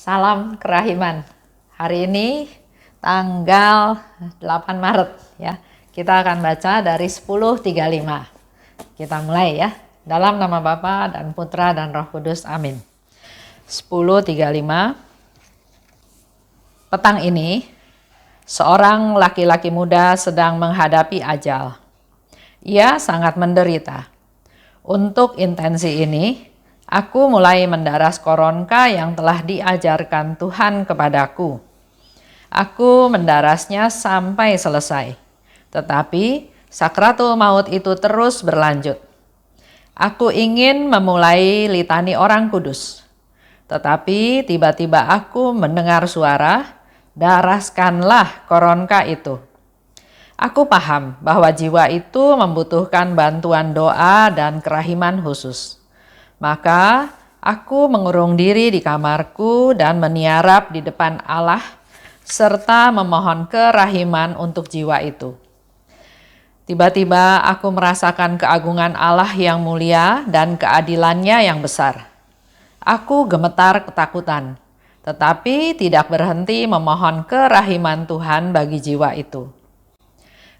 Salam kerahiman. Hari ini tanggal 8 Maret ya. Kita akan baca dari 10:35. Kita mulai ya. Dalam nama Bapa dan Putra dan Roh Kudus. Amin. 10:35. Petang ini seorang laki-laki muda sedang menghadapi ajal. Ia sangat menderita. Untuk intensi ini, aku mulai mendaras koronka yang telah diajarkan Tuhan kepadaku. Aku mendarasnya sampai selesai. Tetapi sakratul maut itu terus berlanjut. Aku ingin memulai litani orang kudus. Tetapi tiba-tiba aku mendengar suara, "Daraskanlah koronka itu." Aku paham bahwa jiwa itu membutuhkan bantuan doa dan kerahiman khusus. Maka aku mengurung diri di kamarku dan meniarap di depan Allah serta memohon kerahiman untuk jiwa itu. Tiba-tiba aku merasakan keagungan Allah yang mulia dan keadilannya yang besar. Aku gemetar ketakutan, tetapi tidak berhenti memohon kerahiman Tuhan bagi jiwa itu.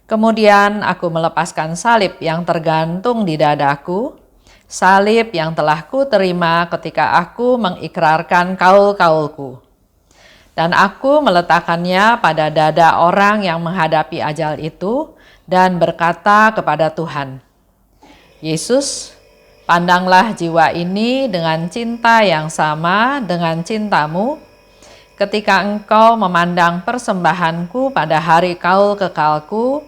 Kemudian aku melepaskan salib yang tergantung di dadaku, salib yang telah kuterima ketika aku mengikrarkan kaul-kaulku. Dan aku meletakkannya pada dada orang yang menghadapi ajal itu dan berkata kepada Tuhan, "Yesus, pandanglah jiwa ini dengan cinta yang sama dengan cintamu ketika Engkau memandang persembahanku pada hari kaul kekalku,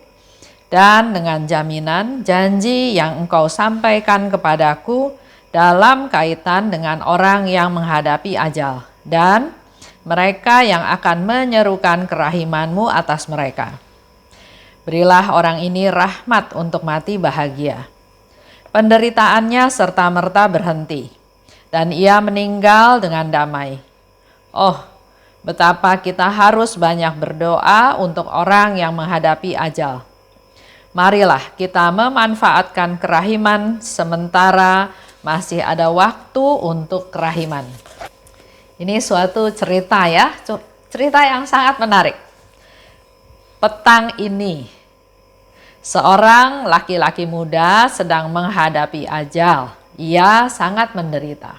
dan dengan jaminan janji yang Engkau sampaikan kepadaku dalam kaitan dengan orang yang menghadapi ajal dan mereka yang akan menyerukan kerahiman-Mu atas mereka. Berilah orang ini rahmat untuk mati bahagia." Penderitaannya serta-merta berhenti dan ia meninggal dengan damai. Oh, betapa kita harus banyak berdoa untuk orang yang menghadapi ajal. Marilah kita memanfaatkan kerahiman sementara masih ada waktu untuk kerahiman. Ini suatu cerita ya, cerita yang sangat menarik. Petang ini, seorang laki-laki muda sedang menghadapi ajal. Ia sangat menderita.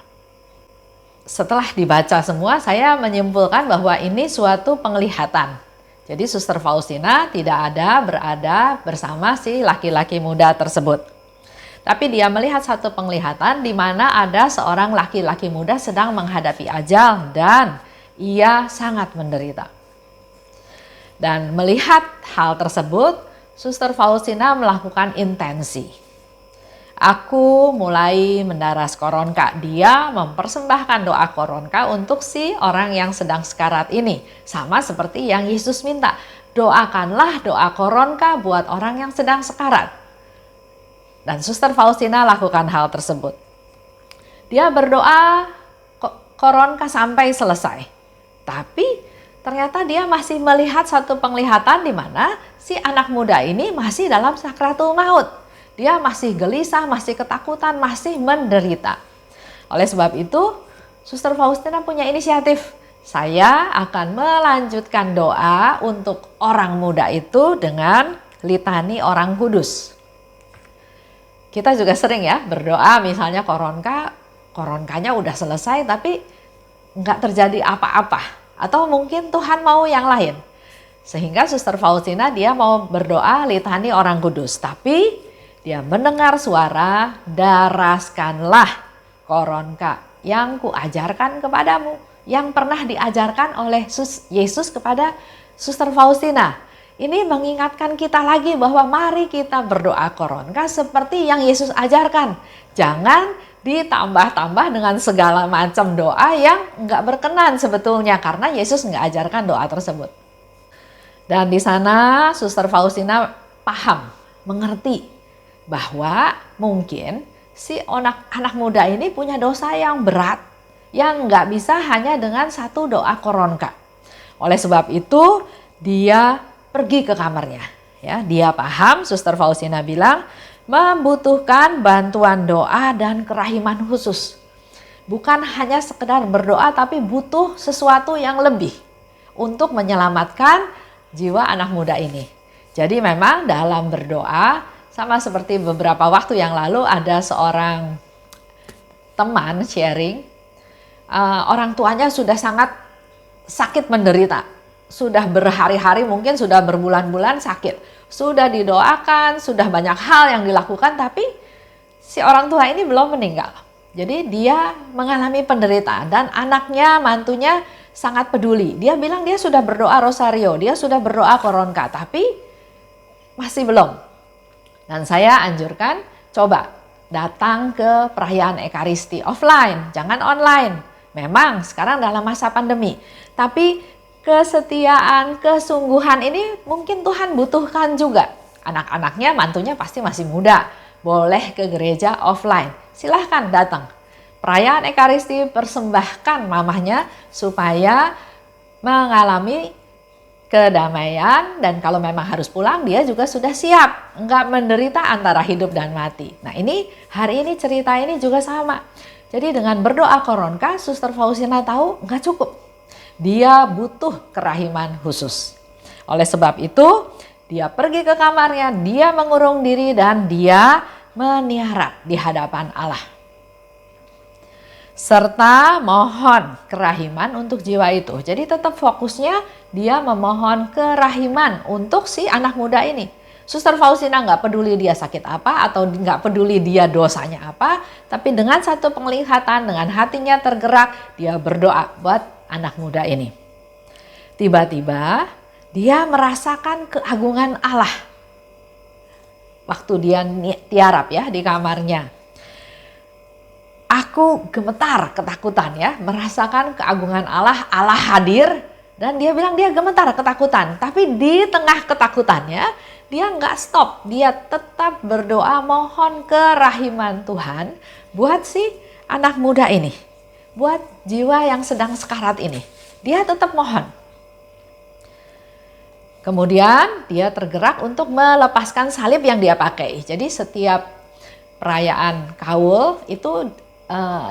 Setelah dibaca semua, saya menyimpulkan bahwa ini suatu penglihatan. Jadi Suster Faustina tidak berada bersama si laki-laki muda tersebut. Tapi dia melihat satu penglihatan di mana ada seorang laki-laki muda sedang menghadapi ajal dan ia sangat menderita. Dan melihat hal tersebut, Suster Faustina melakukan intensi. Aku mulai mendaras koronka. Dia mempersembahkan doa koronka untuk si orang yang sedang sekarat ini. Sama seperti yang Yesus minta. Doakanlah doa koronka buat orang yang sedang sekarat. Dan Suster Faustina lakukan hal tersebut. Dia berdoa koronka sampai selesai. Tapi ternyata dia masih melihat satu penglihatan di mana si anak muda ini masih dalam sakratul maut. Dia masih gelisah, masih ketakutan, masih menderita. Oleh sebab itu, Suster Faustina punya inisiatif. Saya akan melanjutkan doa untuk orang muda itu dengan litani orang kudus. Kita juga sering ya berdoa misalnya koronkanya udah selesai tapi nggak terjadi apa-apa. Atau mungkin Tuhan mau yang lain. Sehingga Suster Faustina dia mau berdoa litani orang kudus. Tapi dia mendengar suara, "Daraskanlah koronka yang kuajarkan kepadamu." Yang pernah diajarkan oleh Yesus kepada Suster Faustina. Ini mengingatkan kita lagi bahwa mari kita berdoa koronka seperti yang Yesus ajarkan. Jangan ditambah-tambah dengan segala macam doa yang enggak berkenan sebetulnya. Karena Yesus enggak ajarkan doa tersebut. Dan di sana Suster Faustina paham, mengerti bahwa mungkin si anak muda ini punya dosa yang berat yang nggak bisa hanya dengan satu doa koronka. Oleh sebab itu dia pergi ke kamarnya. Ya, dia paham, Suster Faustina bilang, membutuhkan bantuan doa dan kerahiman khusus. bukan hanya sekedar berdoa, tapi butuh sesuatu yang lebih untuk menyelamatkan jiwa anak muda ini. Jadi memang dalam berdoa, sama seperti beberapa waktu yang lalu ada seorang teman sharing, orang tuanya sudah sangat sakit menderita, sudah berhari-hari, mungkin sudah berbulan-bulan sakit, sudah didoakan, sudah banyak hal yang dilakukan, tapi si orang tua ini belum meninggal. Jadi dia mengalami penderitaan dan anaknya, mantunya sangat peduli. Dia bilang dia sudah berdoa rosario, dia sudah berdoa koronka, tapi masih belum. Dan saya anjurkan coba datang ke perayaan Ekaristi offline, jangan online. Memang sekarang dalam masa pandemi, tapi kesetiaan, kesungguhan ini mungkin Tuhan butuhkan juga. Anak-anaknya, mantunya pasti masih muda, boleh ke gereja offline. Silahkan datang. Perayaan Ekaristi persembahkan mamahnya supaya mengalami kedamaian, dan kalau memang harus pulang dia juga sudah siap, enggak menderita antara hidup dan mati. Nah ini hari ini cerita ini juga sama. Jadi dengan berdoa koronka, Suster Faustina tahu enggak cukup. Dia butuh kerahiman khusus. Oleh sebab itu dia pergi ke kamarnya, dia mengurung diri dan dia meniarap di hadapan Allah. Serta mohon kerahiman untuk jiwa itu. Jadi tetap fokusnya dia memohon kerahiman untuk si anak muda ini. Suster Faustina nggak peduli dia sakit apa atau nggak peduli dia dosanya apa, tapi dengan satu penglihatan, dengan hatinya tergerak, dia berdoa buat anak muda ini. Tiba-tiba dia merasakan keagungan Allah waktu dia tiarap ya di kamarnya. Aku gemetar ketakutan ya, merasakan keagungan Allah, Allah hadir, dan dia bilang dia gemetar ketakutan. Tapi di tengah ketakutannya dia nggak stop, dia tetap berdoa mohon kerahiman Tuhan buat si anak muda ini, buat jiwa yang sedang sekarat ini. Dia tetap mohon. Kemudian dia tergerak untuk melepaskan salib yang dia pakai. Jadi setiap perayaan Kaul itu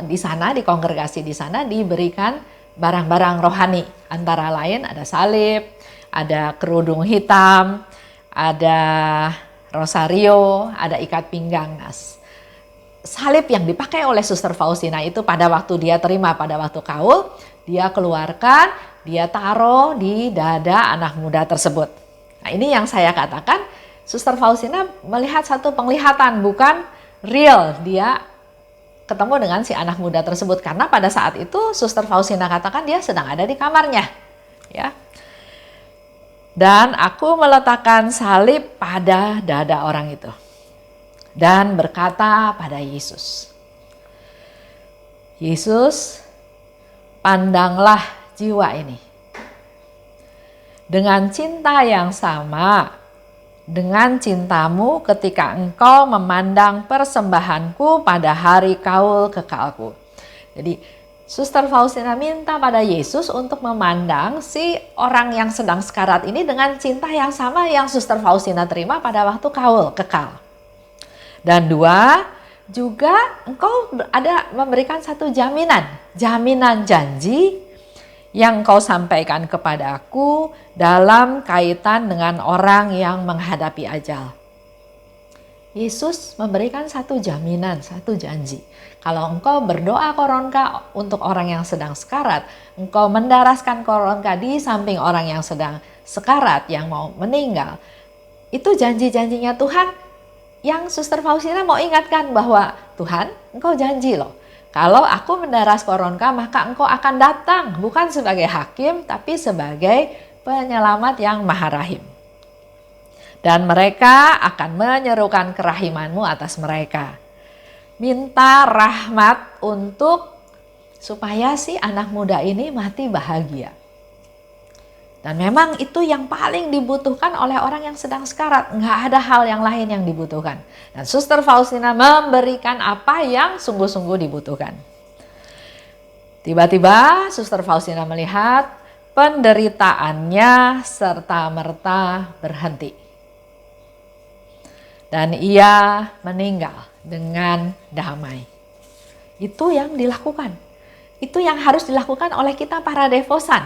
di sana, di kongregasi di sana diberikan barang-barang rohani. Antara lain ada salib, ada kerudung hitam, ada rosario, ada ikat pinggang. Nah, salib yang dipakai oleh Suster Faustina itu pada waktu dia terima, pada waktu Kaul, dia keluarkan, dia taruh di dada anak muda tersebut. Nah ini yang saya katakan, Suster Faustina melihat satu penglihatan, bukan real dia ketemu dengan si anak muda tersebut, karena pada saat itu Suster Faustina katakan dia sedang ada di kamarnya, ya. Dan aku meletakkan salib pada dada orang itu dan berkata pada Yesus, Yesus, pandanglah jiwa ini dengan cinta yang sama dengan cintamu ketika engkau memandang persembahanku pada hari Kaul kekalku. Jadi Suster Faustina minta pada Yesus untuk memandang si orang yang sedang sekarat ini dengan cinta yang sama yang Suster Faustina terima pada waktu Kaul kekal. Dan dua, juga engkau ada memberikan satu jaminan janji yang kau sampaikan kepada aku dalam kaitan dengan orang yang menghadapi ajal. Yesus memberikan satu jaminan, satu janji. Kalau engkau berdoa koronka untuk orang yang sedang sekarat, engkau mendaraskan koronka di samping orang yang sedang sekarat, yang mau meninggal, itu janji-janjinya Tuhan yang Suster Faustina mau ingatkan bahwa Tuhan, engkau janji loh. Kalau aku mendaras koronka, maka engkau akan datang bukan sebagai hakim, tapi sebagai penyelamat yang maha rahim. Dan mereka akan menyerukan kerahimanmu atas mereka. Minta rahmat untuk supaya si anak muda ini mati bahagia. Dan memang itu yang paling dibutuhkan oleh orang yang sedang sekarat. Nggak ada hal yang lain yang dibutuhkan. Dan Suster Faustina memberikan apa yang sungguh-sungguh dibutuhkan. Tiba-tiba Suster Faustina melihat penderitaannya serta-merta berhenti. Dan ia meninggal dengan damai. Itu yang dilakukan. Itu yang harus dilakukan oleh kita para devosan.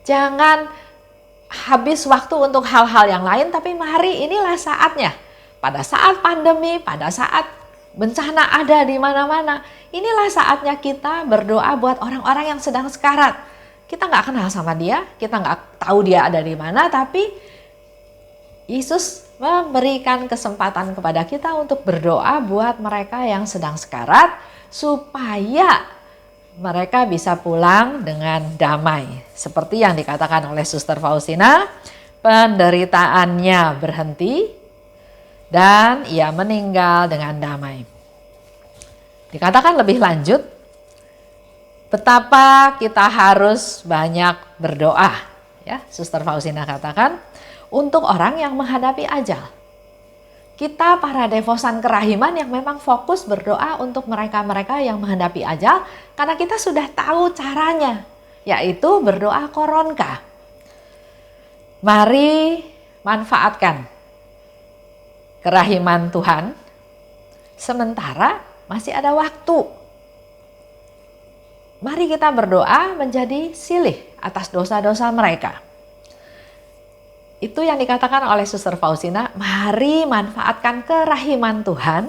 Jangan habis waktu untuk hal-hal yang lain, tapi mari inilah saatnya. Pada saat pandemi, pada saat bencana ada di mana-mana, inilah saatnya kita berdoa buat orang-orang yang sedang sekarat. Kita nggak kenal sama dia, kita nggak tahu dia ada di mana, tapi Yesus memberikan kesempatan kepada kita untuk berdoa buat mereka yang sedang sekarat, supaya mereka bisa pulang dengan damai. Seperti yang dikatakan oleh Suster Faustina, penderitaannya berhenti dan ia meninggal dengan damai. Dikatakan lebih lanjut, betapa kita harus banyak berdoa. Ya, Suster Faustina katakan, untuk orang yang menghadapi ajal. Kita para devosan kerahiman yang memang fokus berdoa untuk mereka-mereka yang menghadapi ajal, karena kita sudah tahu caranya, yaitu berdoa koronka. Mari manfaatkan kerahiman Tuhan, sementara masih ada waktu. Mari kita berdoa menjadi silih atas dosa-dosa mereka. Itu yang dikatakan oleh Suster Faustina, mari manfaatkan kerahiman Tuhan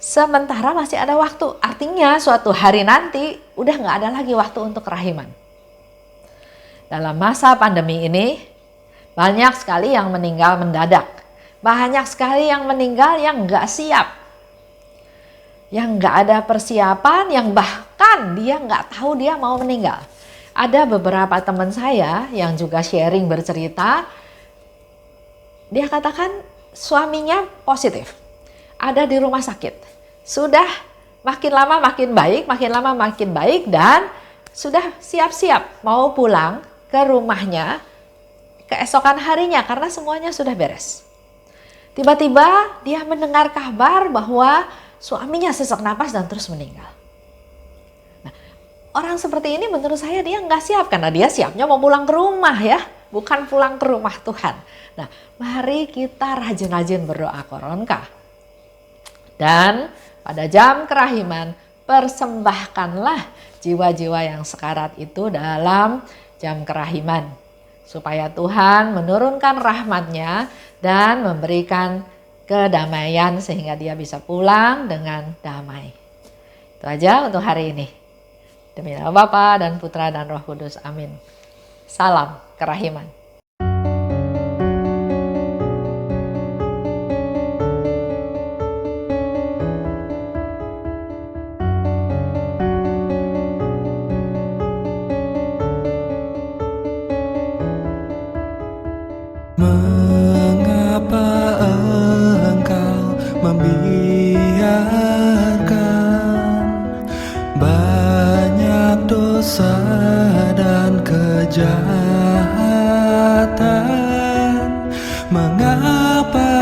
sementara masih ada waktu. Artinya suatu hari nanti udah gak ada lagi waktu untuk kerahiman. Dalam masa pandemi ini banyak sekali yang meninggal mendadak. Banyak sekali yang meninggal yang gak siap. Yang gak ada persiapan, yang bahkan dia gak tahu dia mau meninggal. Ada beberapa teman saya yang juga sharing bercerita, dia katakan suaminya positif, ada di rumah sakit. Sudah makin lama makin baik, makin lama makin baik, dan sudah siap-siap mau pulang ke rumahnya keesokan harinya karena semuanya sudah beres. Tiba-tiba dia mendengar kabar bahwa suaminya sesak napas dan terus meninggal. Nah, orang seperti ini menurut saya dia nggak siap, karena dia siapnya mau pulang ke rumah ya, bukan pulang ke rumah Tuhan. Nah, mari kita rajin-rajin berdoa koronka. Dan pada jam kerahiman, persembahkanlah jiwa-jiwa yang sekarat itu dalam jam kerahiman. Supaya Tuhan menurunkan rahmat-Nya dan memberikan kedamaian sehingga dia bisa pulang dengan damai. Itu aja untuk hari ini. Demi nama Bapa dan Putra dan Roh Kudus. Amin. Salam kerahiman. Mengapa engkau membiarkan banyak dosa dan kejahatan? Mengapa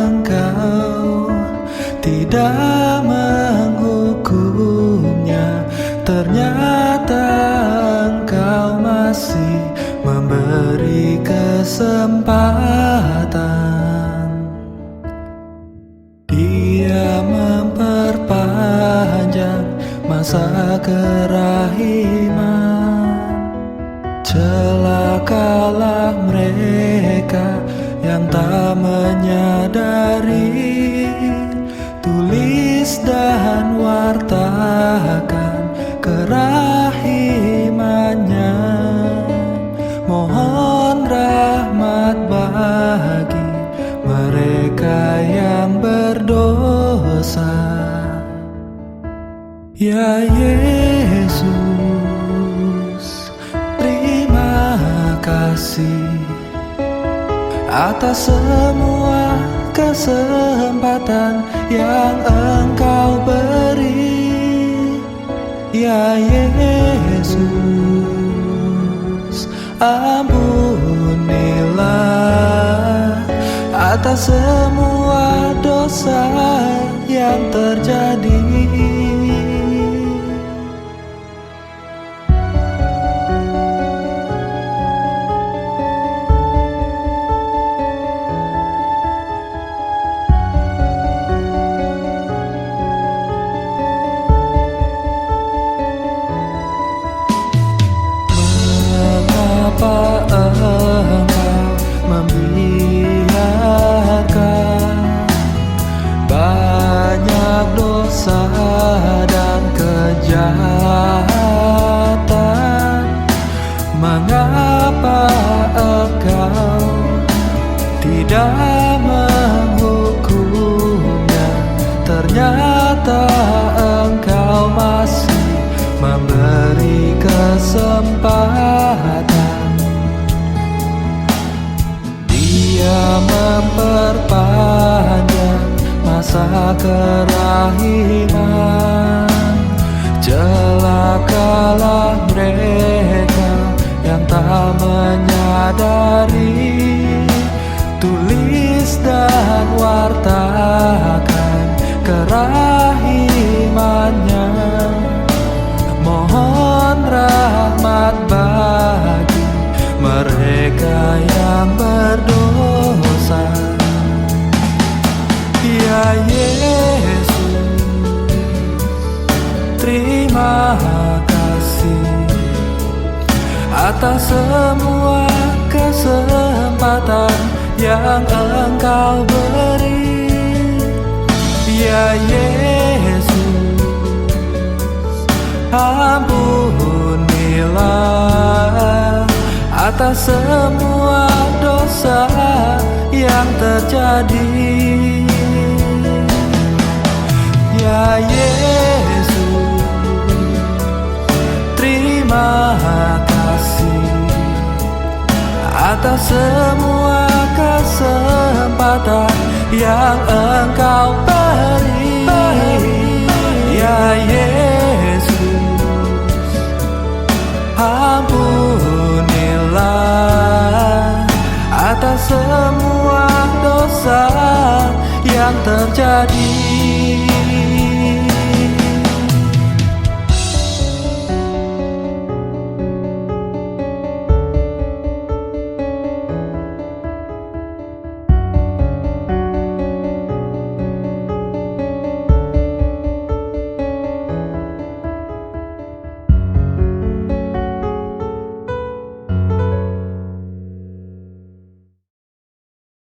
engkau tidak menghukumnya? Ternyata engkau masih memberi kesempatan. Dia memperpanjang masa kerahiman. Celakalah mereka yang tak menyadari. Tulis dan wartakan kerahimannya. Mohon rahmat bagi mereka yang berdosa. Ya Yesus, terima kasih atas semua kesempatan yang Engkau beri. Ya Yesus, ampunilah atas semua dosa yang terjadi. mengapa Engkau tidak menghukumnya? Ternyata Engkau masih memberi kesempatan. Dia memperpanjang masa kerahiman. Celakalah mereka yang tak menyadari. Tulis dan wartakan kerahimannya. Mohon rahmat bagi mereka yang berdosa. Ya Yesus, terima kasih atas semua kesempatan yang Engkau beri. Ya Yesus, ampunilah atas semua dosa yang terjadi. Ya Yesus, terima kasih atas semua kesempatan yang Engkau beri. Ya Yesus, ampunilah atas semua dosa yang terjadi.